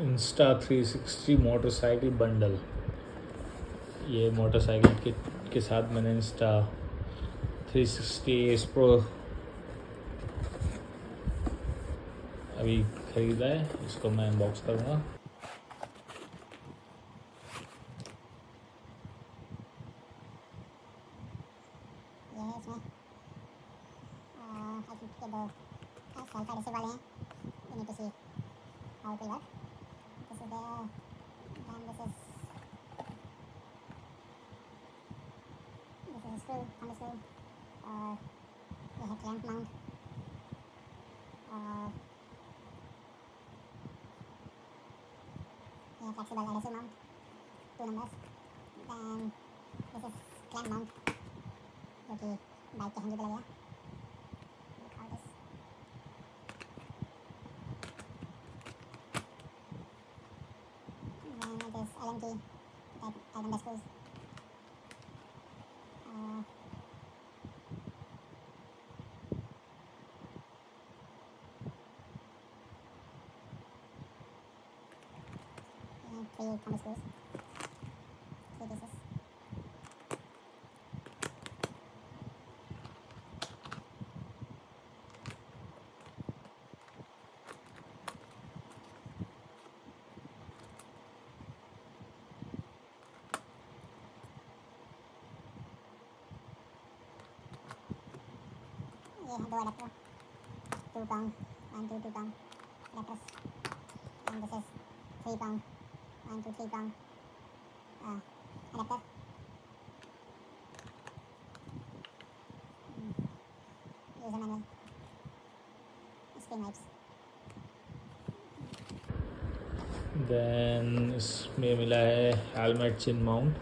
Insta360 motorcycle bundle. ये motorcycle के साथ मैंने Insta360 Ace Pro अभी ख़रीदा है। इसको मैं अनबॉक्स करूँगा। ये है इसमें आई थिंक ये दो सेल्फ एडहेसिव वाले हैं। You need to see how it work. This is there then this is screw thumb screw और ये है क्लैंप माउंट और ये flexible adhesive mount 2 numbers. Then this is clamp mount जो कि बाइक के हैंडल पे लगेगा। Look how this then it is Allen key tighten the screws. And 3 thumb screws, 3 pieces. ये है 2 adapter 2 pound 1 2 2 pound adapters and this is 3 pound 1 2 3 pound adapter. User manual, screen wipes. Then इसमें मिला है helmet chin mount.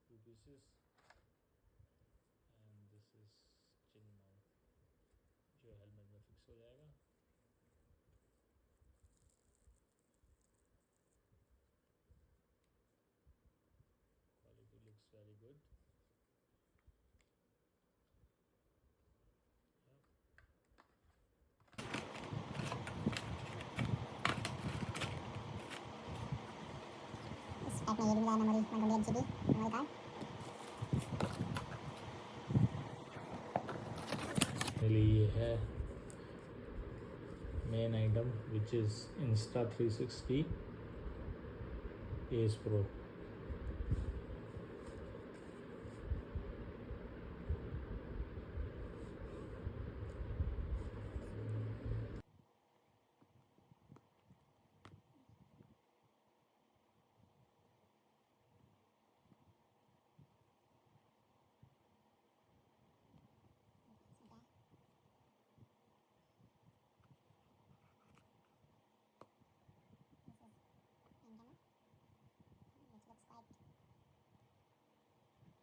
Two pieces and this is chin mount जो helmet में fix हो जाएगा। Quality looks very good. इस pack में ये भी मिला है मेमोरी 128 GB मेमोरी कार्ड। मेरे लिए है main item which is Insta360 Ace Pro। Which looks quite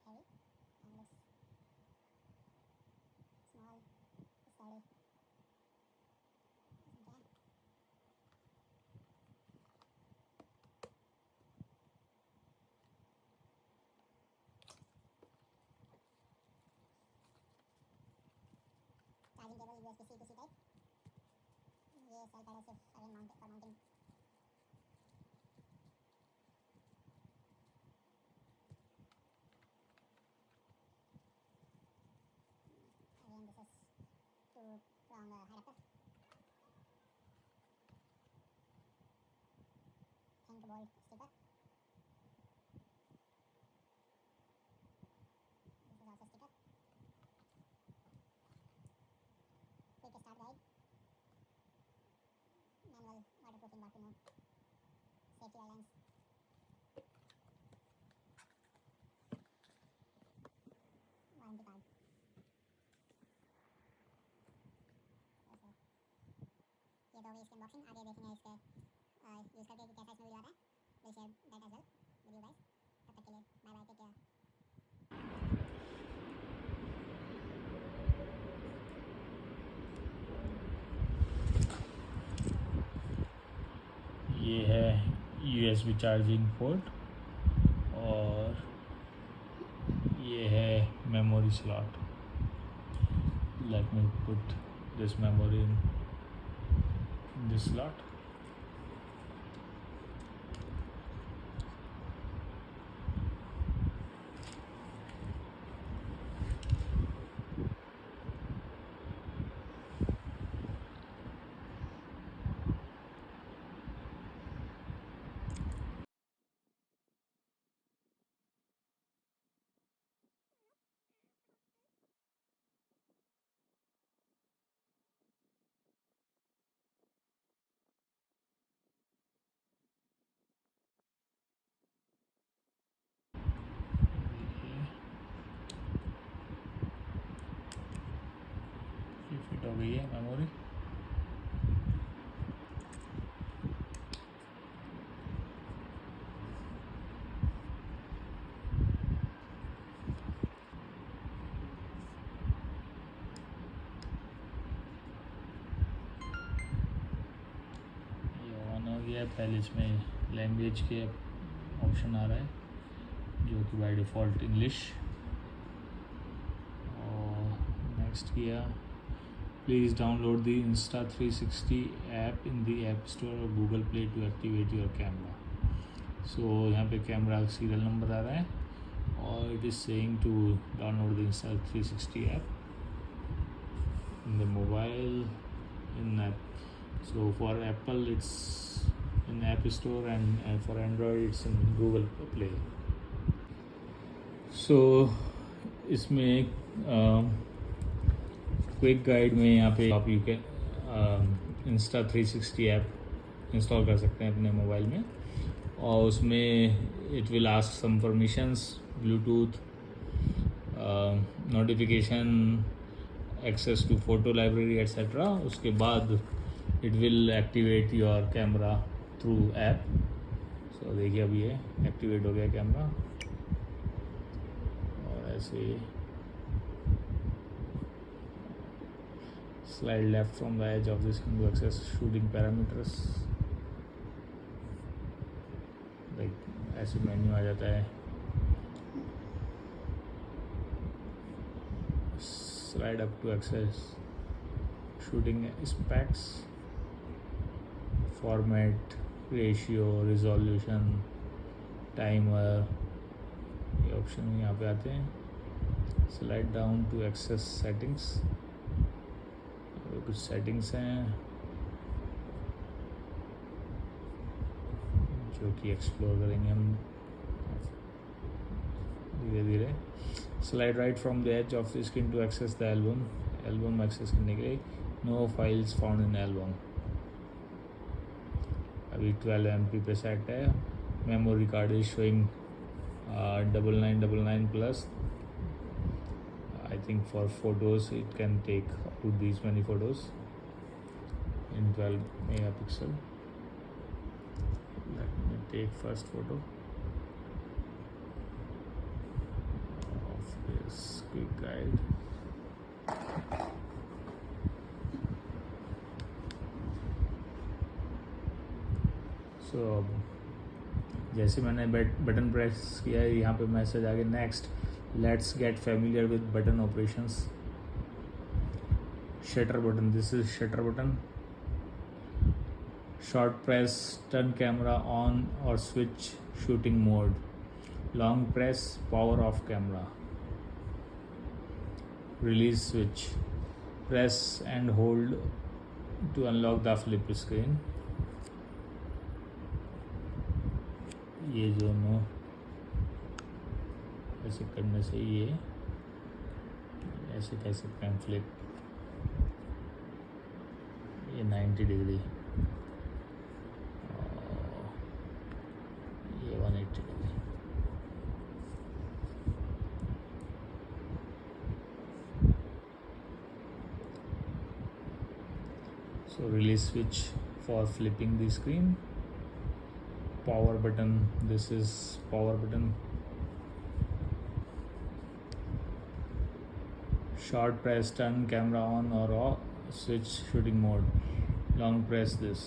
heavy and looks small, sturdy. Okay. Charging cable USB-C to C type. ये self adhesive again mount for mounting. Again this is 2 prong adapter. Think bolt sticker. This is also sticker. Quick start guide. Manual waterproofing water mode. Safety guidelines. Warranty card. ये तो होगी इसकी unboxing. आगे देखेंगे इसके use करके कि कैसा इसमें वीडियो आता है। Will share that as well with you guys. तब तक के लिए बाय बाय, टेक केयर। ये है USB चार्जिंग पोर्ट। ये है memory slot. Let me put this memory in this slot. ये फिट हो गई है मेमोरी. है. पहले इसमें लैंग्वेज के ऑप्शन आ रहा है जो कि बाय डिफ़ॉल्ट इंग्लिश. और नेक्स्ट किया, please download the Insta360 app in the app store और Google Play to activate your camera. So यहाँ पे कैमरा सीरियल नंबर आ रहा है और it is saying to download the Insta360 app in the mobile in app. So for Apple it's in App Store and for Android it's in Google Play. So इसमें quick guide में यहाँ पे आप you can Insta360 app install कर सकते हैं अपने mobile में और उसमें it will ask some permissions, Bluetooth, notification, access to photo library etcetera. उसके बाद it will activate your camera through app. So देखिए अभी ये एक्टिवेट हो गया कैमरा. और ऐसे slide left from the edge of the screen to access shooting parameters. Like ऐसे मेन्यू आ जाता है. Slide up to access shooting specs, format, ratio, resolution, timer. ये ऑप्शन यहाँ पे आते हैं. Slide down to access settings. कुछ सेटिंग्स हैं जो कि एक्सप्लोर करेंगे हम धीरे धीरे. Slide right from the edge of the screen to access the album. Album access करने के लिए no files found in album. अभी 12 MB पे सेट है. Memory card is showing 9999 plus. I think for photos it can take up to these many photos in 12 megapixel. Let me take first photo. Quick guide. So जैसे मैंने button press किया है यहाँ पे message आ गया, next let's get familiar with button operations. Shutter button, this is shutter button. Short press turn camera on और switch shooting mode. Long press power off camera. Release switch. Press and hold to unlock the flip screen. ये दोनों ऐसे करने से ये ऐसे कह सकते हैं फ्लिप. ये 90 डिग्री, ये 180 degree. So release switch for flipping the screen. Power button, this is power button. Short press turn camera on or off, switch shooting mode. Long press this.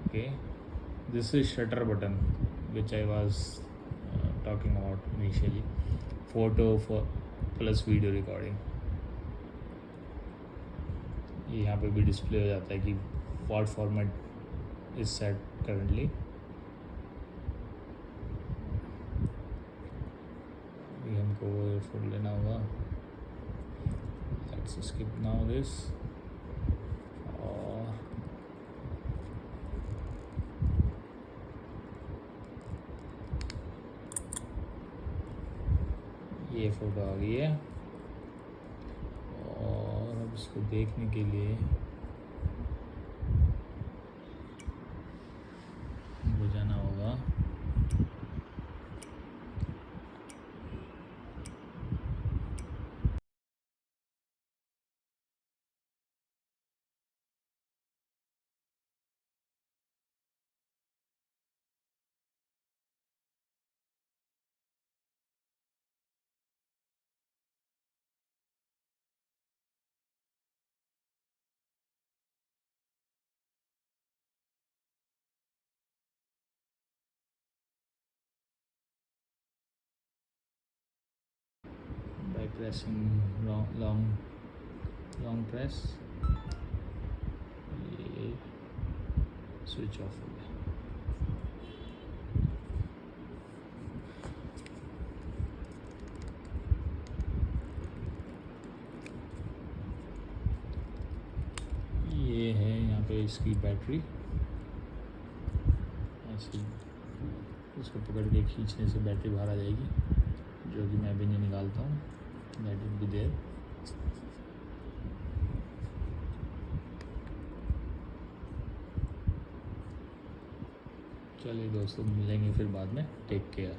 Okay, this is shutter button which I was talking about initially. Photo plus video recording. यहाँ पे भी display हो जाता है कि what format is set currently. ये हमको earphone लेना होगा, लेट्स स्किप नाउ दिस। और ये फ़ोटो आ गई है, और अब इसको देखने के लिए हमको जाना होगा by pressing long press। ये स्विच ऑफ हो गया। ये है यहाँ पे इसकी बैटरी, ऐसे इसको पकड़ के खींचने से बैटरी बाहर आ जाएगी, जो कि मैं भी नहीं निकालता हूँ, दैट विल बी देयर। चलिए दोस्तों, मिलेंगे फिर बाद में, टेक केयर।